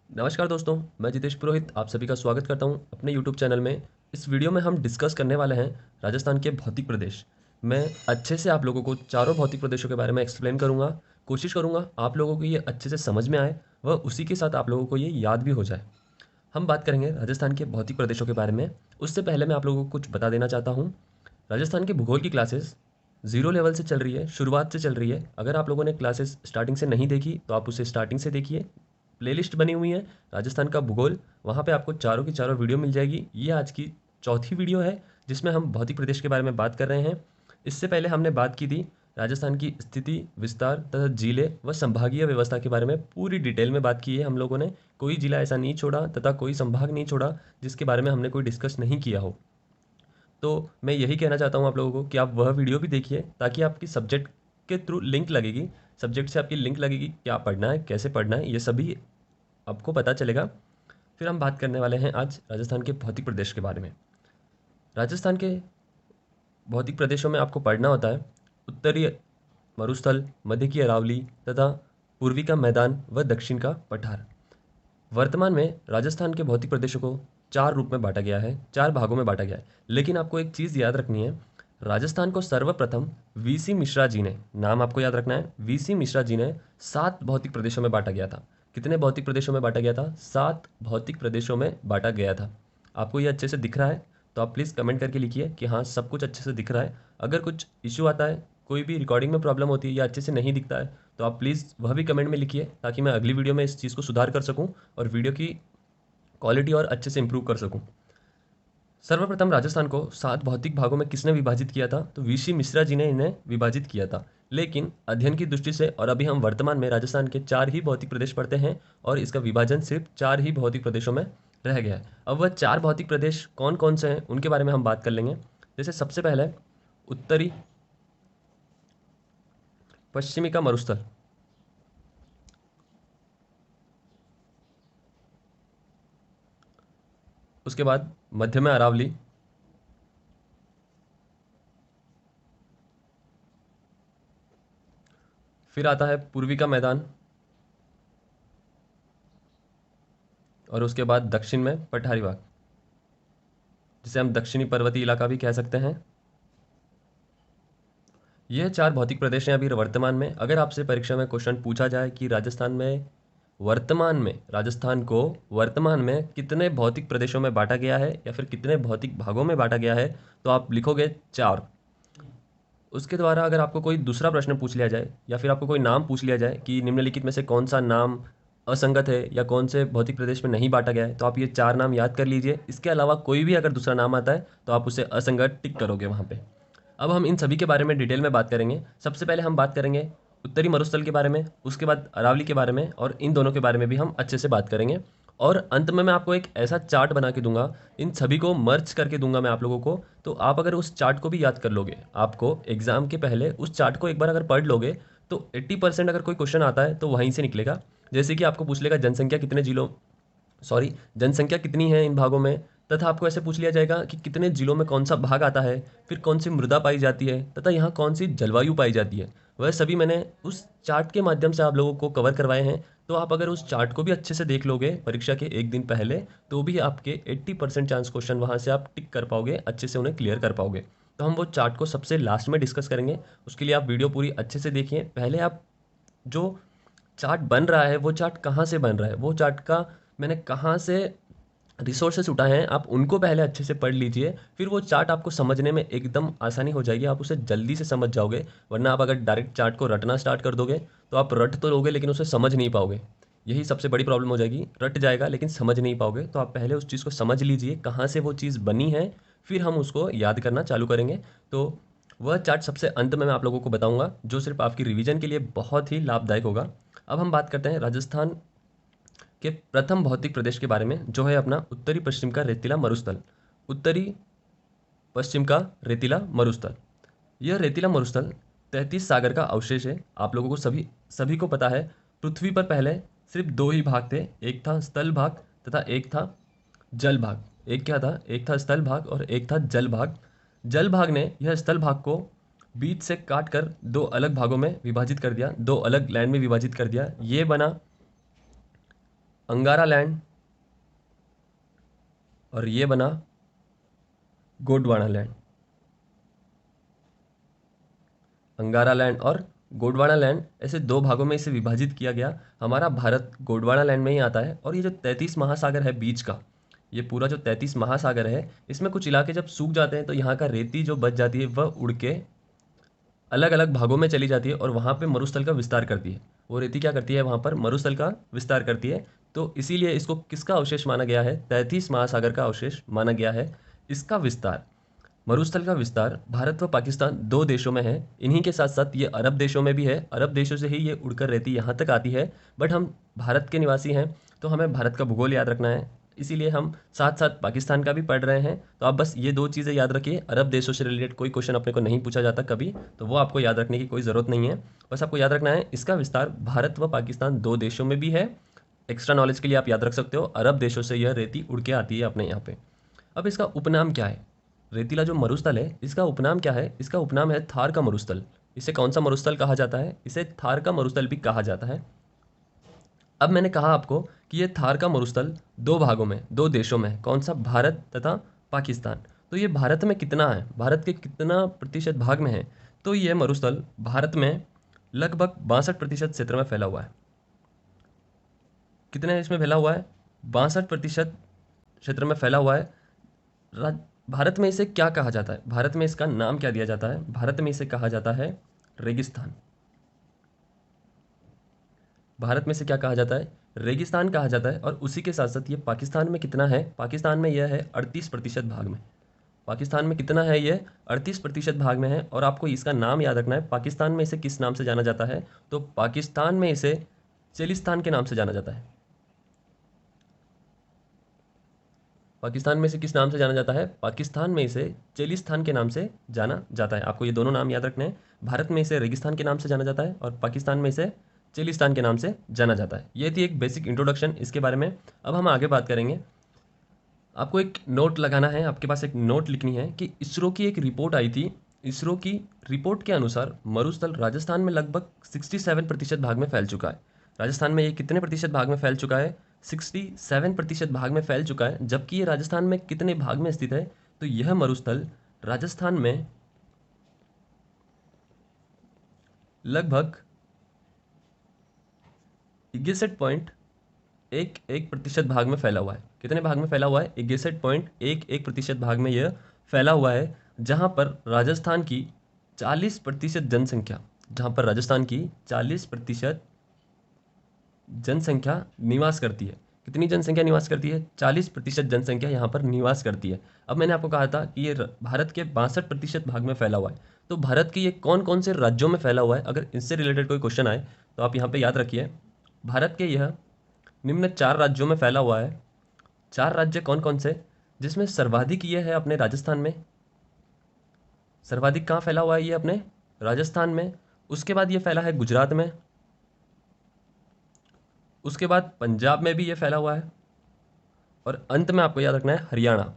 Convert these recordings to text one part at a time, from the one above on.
नमस्कार दोस्तों, मैं जितेश पुरोहित आप सभी का स्वागत करता हूं अपने यूट्यूब चैनल में। इस वीडियो में हम डिस्कस करने वाले हैं राजस्थान के भौतिक प्रदेश। मैं अच्छे से आप लोगों को चारों भौतिक प्रदेशों के बारे में एक्सप्लेन करूंगा। कोशिश करूंगा आप लोगों को ये अच्छे से समझ में आए व उसी के साथ आप लोगों को ये याद भी हो जाए। हम बात करेंगे राजस्थान के भौतिक प्रदेशों के बारे में। उससे पहले मैं आप लोगों को कुछ बता देना चाहता हूँ। राजस्थान के भूगोल की क्लासेस ज़ीरो लेवल से चल रही है, शुरुआत से चल रही है। अगर आप लोगों ने क्लासेस स्टार्टिंग से नहीं देखी तो आप उसे स्टार्टिंग से देखिए। प्लेलिस्ट बनी हुई है राजस्थान का भूगोल, वहाँ पे आपको चारों की चारों वीडियो मिल जाएगी। ये आज की चौथी वीडियो है जिसमें हम भौतिक प्रदेश के बारे में बात कर रहे हैं। इससे पहले हमने बात की थी राजस्थान की स्थिति, विस्तार तथा जिले व संभागीय व्यवस्था के बारे में पूरी डिटेल में बात की है हम लोगों ने। कोई जिला ऐसा नहीं छोड़ा तथा कोई संभाग नहीं छोड़ा जिसके बारे में हमने कोई डिस्कस नहीं किया हो। तो मैं यही कहना चाहता हूँ आप लोगों को कि आप वह वीडियो भी देखिए ताकि आपकी सब्जेक्ट के थ्रू लिंक लगेगी, सब्जेक्ट से आपकी लिंक लगेगी, क्या पढ़ना है, कैसे पढ़ना है, ये सभी आपको पता चलेगा। फिर हम बात करने वाले हैं आज राजस्थान के भौतिक प्रदेश के बारे में। राजस्थान के भौतिक प्रदेशों में आपको पढ़ना होता है उत्तरी मरुस्थल, मध्य की अरावली तथा पूर्वी का मैदान व दक्षिण का पठार। वर्तमान में राजस्थान के भौतिक प्रदेशों को चार रूप में बांटा गया है, चार भागों में बांटा गया है। लेकिन आपको एक चीज़ याद रखनी है, राजस्थान को सर्वप्रथम वीसी मिश्रा जी ने, नाम आपको याद रखना है, वीसी मिश्रा जी ने 7 भौतिक प्रदेशों में बांटा गया था। कितने भौतिक प्रदेशों में बांटा गया था? 7 भौतिक प्रदेशों में बांटा गया था। आपको ये अच्छे से दिख रहा है तो आप प्लीज़ कमेंट करके लिखिए कि हाँ सब कुछ अच्छे से दिख रहा है। अगर कुछ इश्यू आता है, कोई भी रिकॉर्डिंग में प्रॉब्लम होती है या अच्छे से नहीं दिखता है तो आप प्लीज़ वह भी कमेंट में लिखिए ताकि मैं अगली वीडियो में इस चीज़ को सुधार कर सकूं और वीडियो की क्वालिटी और अच्छे से इंप्रूव कर सकूं। सर्वप्रथम राजस्थान को 7 भौतिक भागों में किसने विभाजित किया था? तो वीसी मिश्रा जी ने इन्हें विभाजित किया था। लेकिन अध्ययन की दृष्टि से और अभी हम वर्तमान में राजस्थान के 4 ही भौतिक प्रदेश पढ़ते हैं और इसका विभाजन सिर्फ 4 ही भौतिक प्रदेशों में रह गया है। अब वह 4 भौतिक प्रदेश कौन कौन से हैं उनके बारे में हम बात कर लेंगे। जैसे सबसे पहले उत्तरी पश्चिमी का मरुस्थल, उसके बाद मध्य में अरावली, फिर आता है पूर्वी का मैदान और उसके बाद दक्षिण में पठारी भाग, जिसे हम दक्षिणी पर्वतीय इलाका भी कह सकते हैं। यह 4 भौतिक प्रदेश हैं अभी वर्तमान में। अगर आपसे परीक्षा में क्वेश्चन पूछा जाए कि राजस्थान को वर्तमान में कितने भौतिक प्रदेशों में बांटा गया है या फिर कितने भौतिक भागों में बांटा गया है, तो आप लिखोगे 4। उसके द्वारा अगर आपको कोई दूसरा प्रश्न पूछ लिया जाए या फिर आपको कोई नाम पूछ लिया जाए कि निम्नलिखित में से कौन सा नाम असंगत है या कौन से भौतिक प्रदेश में नहीं बांटा गया है, तो आप ये 4 नाम याद कर लीजिए। इसके अलावा कोई भी अगर दूसरा नाम आता है तो आप उसे असंगत टिक करोगे वहाँ पे। अब हम इन सभी के बारे में डिटेल में बात करेंगे। सबसे पहले हम बात करेंगे उत्तरी मरुस्थल के बारे में, उसके बाद अरावली के बारे में और इन दोनों के बारे में भी हम अच्छे से बात करेंगे। और अंत में मैं आपको एक ऐसा चार्ट बना के दूंगा, इन सभी को मर्ज करके दूंगा मैं आप लोगों को। तो आप अगर उस चार्ट को भी याद कर लोगे, आपको एग्जाम के पहले उस चार्ट को एक बार अगर पढ़ लोगे तो 80% अगर कोई क्वेश्चन आता है तो वहीं से निकलेगा। जैसे कि आपको पूछ लेगा जनसंख्या कितनी है इन भागों में, तथा आपको ऐसे पूछ लिया जाएगा कि कितने जिलों में कौन सा भाग आता है, फिर कौन सी मृदा पाई जाती है तथा यहाँ कौन सी जलवायु पाई जाती है। वह सभी मैंने उस चार्ट के माध्यम से आप लोगों को कवर करवाए हैं। तो आप अगर उस चार्ट को भी अच्छे से देख लोगे परीक्षा के एक दिन पहले, तो भी आपके 80% चांस क्वेश्चन वहाँ से आप टिक कर पाओगे, अच्छे से उन्हें क्लियर कर पाओगे। तो हम वो चार्ट को सबसे लास्ट में डिस्कस करेंगे। उसके लिए आप वीडियो पूरी अच्छे से देखिए। पहले आप जो चार्ट बन रहा है वो चार्ट कहाँ से बन रहा है, वो चार्ट का मैंने कहाँ से रिसोर्सेस उठाए हैं, आप उनको पहले अच्छे से पढ़ लीजिए। फिर वो चार्ट आपको समझने में एकदम आसानी हो जाएगी, आप उसे जल्दी से समझ जाओगे। वरना आप अगर डायरेक्ट चार्ट को रटना स्टार्ट कर दोगे तो आप रट तो लोगे लेकिन उसे समझ नहीं पाओगे। यही सबसे बड़ी प्रॉब्लम हो जाएगी, रट जाएगा लेकिन समझ नहीं पाओगे। तो आप पहले उस चीज़ को समझ लीजिए कहाँ से वो चीज़ बनी है, फिर हम उसको याद करना चालू करेंगे। तो वह चार्ट सबसे अंत में मैं आप लोगों को बताऊंगा, जो सिर्फ आपकी रिवीजन के लिए बहुत ही लाभदायक होगा। अब हम बात करते हैं राजस्थान के प्रथम भौतिक प्रदेश के बारे में, जो है अपना उत्तरी पश्चिम का रेतीला मरुस्थल। उत्तरी पश्चिम का रेतीला मरुस्थल, यह रेतीला मरुस्थल 33 सागर का अवशेष है। आप लोगों को सभी सभी को पता है, पृथ्वी पर पहले सिर्फ 2 ही भाग थे, एक था स्थल भाग तथा एक था जल भाग। एक क्या था? एक था स्थल भाग और एक था जल भाग। जल भाग ने यह स्थल भाग को बीच से काट कर 2 अलग भागों में विभाजित कर दिया, 2 अलग लैंड में विभाजित कर दिया। ये बना अंगारा लैंड और ये बना गोंडवाना लैंड। अंगारा लैंड और गोंडवाना लैंड, ऐसे दो भागों में इसे विभाजित किया गया। हमारा भारत गोंडवाना लैंड में ही आता है। और ये जो 33 महासागर है बीच का, ये पूरा जो 33 महासागर है, इसमें कुछ इलाके जब सूख जाते हैं तो यहाँ का रेती जो बच जाती है वह उड़ के अलग अलग भागों में चली जाती है और वहाँ पे मरुस्थल का विस्तार करती है। वो रेती क्या करती है, वहाँ पर मरुस्थल का विस्तार करती है। तो इसीलिए इसको किसका अवशेष माना गया है, 33 महासागर का अवशेष माना गया है। इसका विस्तार, मरुस्थल का विस्तार भारत व पाकिस्तान दो देशों में है। इन्हीं के साथ साथ ये अरब देशों में भी है। अरब देशों से ही ये उड़कर रहती यहाँ तक आती है। बट हम भारत के निवासी हैं तो हमें भारत का भूगोल याद रखना है, इसीलिए हम साथ साथ पाकिस्तान का भी पढ़ रहे हैं। तो आप बस ये दो चीज़ें याद रखिए। अरब देशों से रिलेटेड कोई क्वेश्चन अपने को नहीं पूछा जाता कभी, तो वो आपको याद रखने की कोई ज़रूरत नहीं है। बस आपको याद रखना है इसका विस्तार भारत व पाकिस्तान दो देशों में भी है। एक्स्ट्रा नॉलेज के लिए आप याद रख सकते हो, अरब देशों से यह रेती उड़ के आती है अपने यहाँ पे। अब इसका उपनाम क्या है, रेतीला जो मरुस्थल है इसका उपनाम क्या है, इसका उपनाम है थार का मरुस्थल। इसे कौन सा मरुस्थल कहा जाता है, इसे थार का मरुस्थल भी कहा जाता है। अब मैंने कहा आपको कि ये थार का मरुस्थल दो भागों में, दो देशों में है। कौन सा, भारत तथा पाकिस्तान। तो ये भारत में कितना है, भारत के कितना प्रतिशत भाग में है, तो ये मरुस्थल भारत में लगभग 62% क्षेत्र में फैला हुआ है। कितने इसमें फैला हुआ है, 62% क्षेत्र में फैला हुआ है। भारत में इसे क्या कहा जाता है, भारत में इसका नाम क्या दिया जाता है, भारत में इसे कहा जाता है रेगिस्तान। भारत में से क्या कहा जाता है, रेगिस्तान कहा जाता है। और उसी के साथ साथ ये पाकिस्तान में कितना है, पाकिस्तान में यह है 38% भाग में। पाकिस्तान में कितना है, ये 38% भाग में है। और आपको इसका नाम याद रखना है, पाकिस्तान में इसे किस नाम से जाना जाता है, तो पाकिस्तान में इसे चेलिस्तान के नाम से जाना जाता है। पाकिस्तान में इसे किस नाम से जाना जाता है, पाकिस्तान में इसे चेलिस्तान के नाम से जाना जाता है। आपको ये दोनों नाम याद रखने हैं। भारत में इसे रेगिस्तान के नाम से जाना जाता है और पाकिस्तान में इसे चेलिस्तान के नाम से जाना जाता है। ये थी एक बेसिक इंट्रोडक्शन इसके बारे में। अब हम आगे बात करेंगे। आपको एक नोट लगाना है, आपके पास एक नोट लिखनी है कि इसरो की एक रिपोर्ट आई थी। इसरो की रिपोर्ट के अनुसार मरुस्थल राजस्थान में लगभग 67% भाग में फैल चुका है। राजस्थान में ये कितने प्रतिशत भाग में फैल चुका है, 67% भाग में फैल चुका है। जबकि ये राजस्थान में कितने भाग में स्थित है, तो यह मरुस्थल राजस्थान में लगभग 61.11% भाग में फैला हुआ है। कितने भाग में फैला हुआ है, 61.11% भाग में यह फैला हुआ है। जहां पर राजस्थान की 40% जनसंख्या, जहां पर राजस्थान की 40% जनसंख्या निवास करती है। कितनी जनसंख्या निवास करती है, 40% जनसंख्या यहाँ पर निवास करती है। अब मैंने आपको कहा था कि ये भारत के 62% भाग में फैला हुआ है। तो भारत के ये कौन कौन से राज्यों में फैला हुआ है, अगर इससे रिलेटेड कोई क्वेश्चन आए तो आप यहाँ पे याद रखिए। भारत के यह निम्न 4 राज्यों में फैला हुआ है। 4 राज्य कौन कौन से, जिसमें सर्वाधिक ये है अपने राजस्थान में। सर्वाधिक कहाँ फैला हुआ है, ये अपने राजस्थान में। उसके बाद ये फैला है गुजरात में। उसके बाद पंजाब में भी ये फैला हुआ है। और अंत में आपको याद रखना है हरियाणा।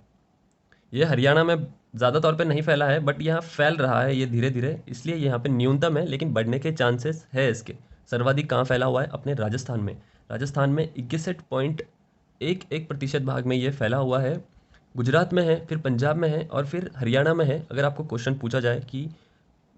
ये हरियाणा में ज़्यादा तौर पे नहीं फैला है, बट यहाँ फैल रहा है ये धीरे धीरे, इसलिए यहाँ पे न्यूनतम है लेकिन बढ़ने के चांसेस है इसके। सर्वाधिक कहाँ फैला हुआ है, अपने राजस्थान में। राजस्थान में 61.11% भाग में ये फैला हुआ है। गुजरात में है, फिर पंजाब में है और फिर हरियाणा में है। अगर आपको क्वेश्चन पूछा जाए कि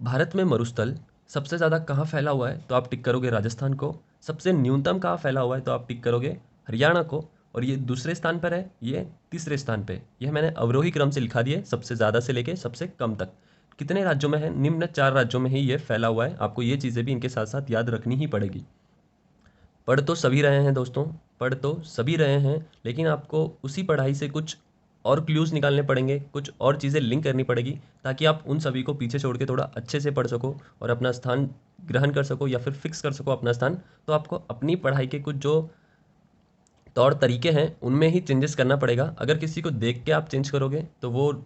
भारत में मरुस्थल सबसे ज़्यादा कहाँ फैला हुआ है, तो आप टिक करोगे राजस्थान को। सबसे न्यूनतम कहाँ फैला हुआ है, तो आप टिक करोगे हरियाणा को। और ये दूसरे स्थान पर है, ये तीसरे स्थान पे। यह मैंने अवरोही क्रम से लिखा दिए, सबसे ज़्यादा से लेके सबसे कम तक। कितने राज्यों में है, निम्न 4 राज्यों में ही ये फैला हुआ है। आपको ये चीज़ें भी इनके साथ साथ याद रखनी ही पड़ेगी। पढ़ तो सभी रहे हैं दोस्तों, पढ़ तो सभी रहे हैं, लेकिन आपको उसी पढ़ाई से कुछ और क्लूज़ निकालने पड़ेंगे, कुछ और चीज़ें लिंक करनी पड़ेगी, ताकि आप उन सभी को पीछे छोड़ के थोड़ा अच्छे से पढ़ सको और अपना स्थान ग्रहण कर सको या फिर फिक्स कर सको अपना स्थान। तो आपको अपनी पढ़ाई के कुछ जो तौर तरीके हैं उनमें ही चेंजेस करना पड़ेगा। अगर किसी को देख के आप चेंज करोगे तो वो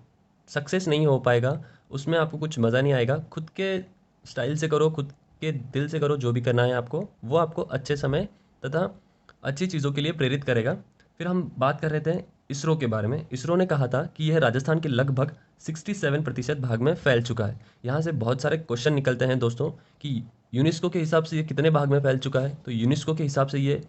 सक्सेस नहीं हो पाएगा, उसमें आपको कुछ मज़ा नहीं आएगा। खुद के स्टाइल से करो, खुद के दिल से करो, जो भी करना है आपको, वो आपको अच्छे समय तथा अच्छी चीज़ों के लिए प्रेरित करेगा। फिर हम बात कर रहे थे इसरो के बारे में। इसरो ने कहा था कि यह राजस्थान के लगभग 67% भाग में फैल चुका है। यहाँ से बहुत सारे क्वेश्चन निकलते हैं दोस्तों कि यूनेस्को के हिसाब से ये कितने भाग में फैल चुका है, तो यूनेस्को के हिसाब से ये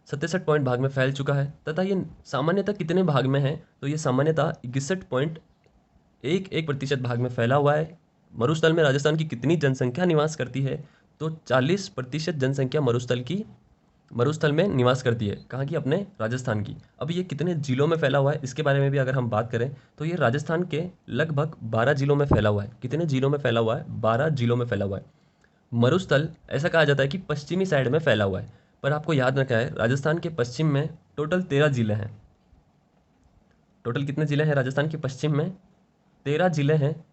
67 भाग में फैल चुका है तथा ये सामान्यतः कितने भाग में है, तो ये सामान्यतः 61.11% भाग में फैला हुआ है। मरुस्थल में राजस्थान की कितनी जनसंख्या निवास करती है, तो 40% जनसंख्या मरुस्थल में निवास करती है। कहाँ की? अपने राजस्थान की। अब ये कितने जिलों में फैला हुआ है, इसके बारे में भी अगर हम बात करें तो ये राजस्थान के लगभग 12 जिलों में फैला हुआ है। कितने जिलों में फैला हुआ है? 12 जिलों में फैला हुआ है। मरुस्थल ऐसा कहा जाता है कि पश्चिमी साइड में फैला हुआ है, पर आपको याद रखना है राजस्थान के पश्चिम में टोटल 13 जिले हैं। टोटल कितने जिले हैं राजस्थान के पश्चिम में? 13 जिले हैं।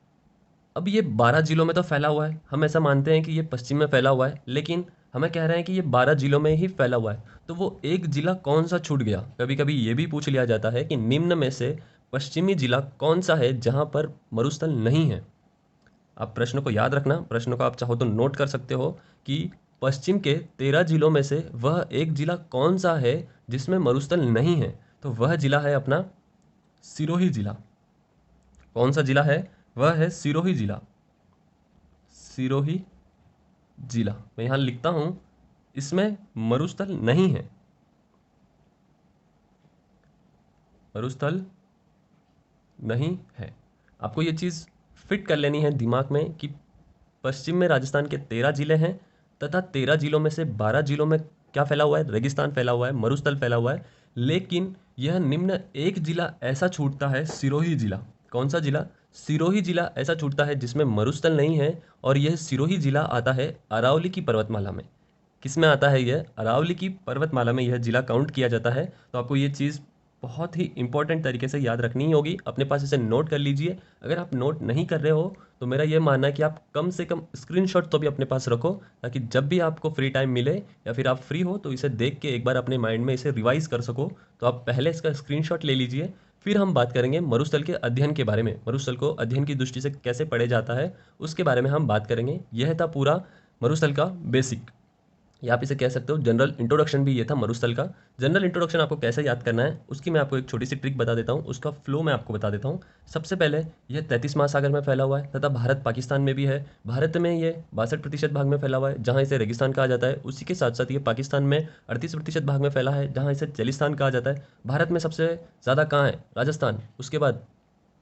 अब ये 12 जिलों में तो फैला हुआ है, हम ऐसा मानते हैं कि ये पश्चिम में फैला हुआ है, लेकिन हमें कह रहे हैं कि ये 12 जिलों में ही फैला हुआ है, तो वो एक जिला कौन सा छूट गया? कभी कभी ये भी पूछ लिया जाता है कि निम्न में से पश्चिमी जिला कौन सा है जहां पर मरुस्थल नहीं है। आप प्रश्न को याद रखना, प्रश्न को आप चाहो तो नोट कर सकते हो कि पश्चिम के 13 जिलों में से वह एक जिला कौन सा है जिसमें मरुस्थल नहीं है, तो वह जिला है अपना सिरोही जिला। कौन सा जिला है? वह है सिरोही जिला। सिरोही जिला मैं यहां लिखता हूं, इसमें मरुस्थल नहीं है। मरुस्थल नहीं है। आपको ये चीज फिट कर लेनी है दिमाग में कि पश्चिम में राजस्थान के 13 जिले हैं तथा 13 जिलों में से 12 जिलों में क्या फैला हुआ है? रेगिस्तान फैला हुआ है, मरुस्थल फैला हुआ है, लेकिन यह निम्न एक जिला ऐसा छूटता है, सिरोही जिला। कौन सा जिला? सिरोही जिला ऐसा छूटता है जिसमें मरुस्थल नहीं है, और यह सिरोही जिला आता है अरावली की पर्वतमाला में। किस में आता है? यह अरावली की पर्वतमाला में यह जिला काउंट किया जाता है। तो आपको ये चीज़ बहुत ही इंपॉर्टेंट तरीके से याद रखनी ही होगी, अपने पास इसे नोट कर लीजिए। अगर आप नोट नहीं कर रहे हो तो मेरा ये मानना है कि आप कम से कम स्क्रीनशॉट तो भी अपने पास रखो, ताकि जब भी आपको फ्री टाइम मिले या फिर आप फ्री हो तो इसे देख के एक बार अपने माइंड में इसे रिवाइज कर सको। तो आप पहले इसका स्क्रीनशॉट ले लीजिए, फिर हम बात करेंगे मरुस्थल के अध्ययन के बारे में। मरुस्थल को अध्ययन की दृष्टि से कैसे पढ़े जाता है उसके बारे में हम बात करेंगे। यह था पूरा मरुस्थल का बेसिक, या आप इसे कह सकते हो जनरल इंट्रोडक्शन भी ये था मरुस्थल का। जनरल इंट्रोडक्शन आपको कैसे याद करना है उसकी मैं आपको एक छोटी सी ट्रिक बता देता हूँ, उसका फ्लो मैं आपको बता देता हूँ। सबसे पहले यह 33 महासागर में फैला हुआ है तथा भारत पाकिस्तान में भी है। भारत में ये 62% भाग में फैला हुआ है जहाँ इसे रेगिस्तान कहा जाता है। उसी के साथ साथ ये पाकिस्तान में 38% भाग में फैला है जहाँ इसे चलिस्तान कहा जाता है। भारत में सबसे ज़्यादा कहाँ है? राजस्थान, उसके बाद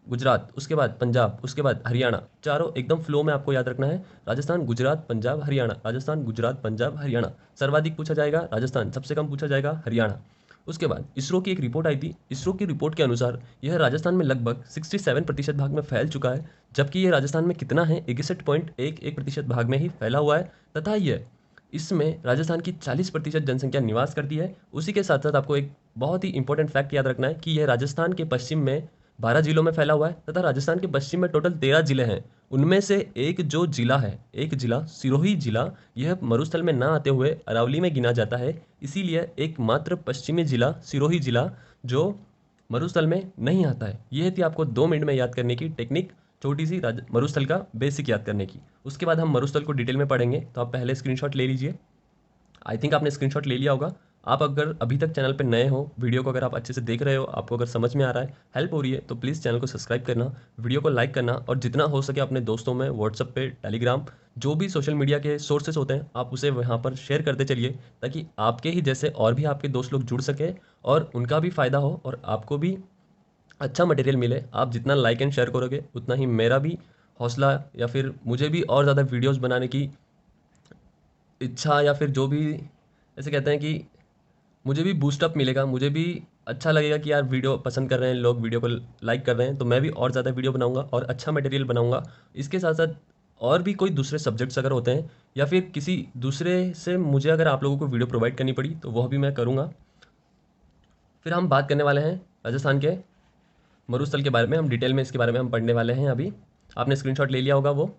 गुजरात, उसके बाद पंजाब, उसके बाद हरियाणा। चारों एकदम फ्लो में आपको याद रखना है। राजस्थान, गुजरात, पंजाब, हरियाणा। राजस्थान, गुजरात, पंजाब, हरियाणा। सर्वाधिक पूछा जाएगा राजस्थान, सबसे कम पूछा जाएगा हरियाणा। उसके बाद इसरो की एक रिपोर्ट आई थी। इसरो की रिपोर्ट के अनुसार यह राजस्थान में लगभग 67% भाग में फैल चुका है, जबकि यह राजस्थान में कितना है? 61.11% भाग में ही फैला हुआ है तथा यह इसमें राजस्थान की 40% जनसंख्या निवास करती है। उसी के साथ साथ आपको एक बहुत ही इंपॉर्टेंट फैक्ट याद रखना है कि यह राजस्थान के पश्चिम में 12 जिलों में फैला हुआ है तथा राजस्थान के पश्चिम में टोटल 13 जिले हैं। उनमें से एक जो जिला है, एक जिला सिरोही जिला, यह मरुस्थल में ना आते हुए अरावली में गिना जाता है। इसीलिए एकमात्र पश्चिमी जिला सिरोही जिला जो मरुस्थल में नहीं आता है। यह थी आपको 2 मिनट में याद करने की टेक्निक, छोटी सी मरुस्थल का बेसिक याद करने की। उसके बाद हम मरुस्थल को डिटेल में पढ़ेंगे, तो आप पहले स्क्रीनशॉट ले लीजिए। आई थिंक आपने स्क्रीनशॉट ले लिया होगा। आप अगर अभी तक चैनल पर नए हो, वीडियो को अगर आप अच्छे से देख रहे हो, आपको अगर समझ में आ रहा है, हेल्प हो रही है, तो प्लीज़ चैनल को सब्सक्राइब करना, वीडियो को लाइक करना, और जितना हो सके अपने दोस्तों में व्हाट्सअप पे, टेलीग्राम, जो भी सोशल मीडिया के सोर्सेस होते हैं, आप उसे वहाँ पर शेयर करते चलिए, ताकि आपके ही जैसे और भी आपके दोस्त लोग जुड़ सके और उनका भी फ़ायदा हो और आपको भी अच्छा मटेरियल मिले। आप जितना लाइक एंड शेयर करोगे उतना ही मेरा भी हौसला, या फिर मुझे भी और ज़्यादा वीडियोस बनाने की इच्छा, या फिर जो भी ऐसे कहते हैं कि मुझे भी बूस्टअप मिलेगा, मुझे भी अच्छा लगेगा कि यार वीडियो पसंद कर रहे हैं लोग, वीडियो को लाइक कर रहे हैं, तो मैं भी और ज़्यादा वीडियो बनाऊंगा और अच्छा मटेरियल बनाऊंगा। इसके साथ साथ और भी कोई दूसरे सब्जेक्ट्स अगर होते हैं या फिर किसी दूसरे से मुझे अगर आप लोगों को वीडियो प्रोवाइड करनी पड़ी तो वह भी मैं करूँगा। फिर हम बात करने वाले हैं राजस्थान के मरुस्थल के बारे में, हम डिटेल में इसके बारे में हम पढ़ने वाले हैं। अभी आपने स्क्रीनशॉट ले लिया होगा। वो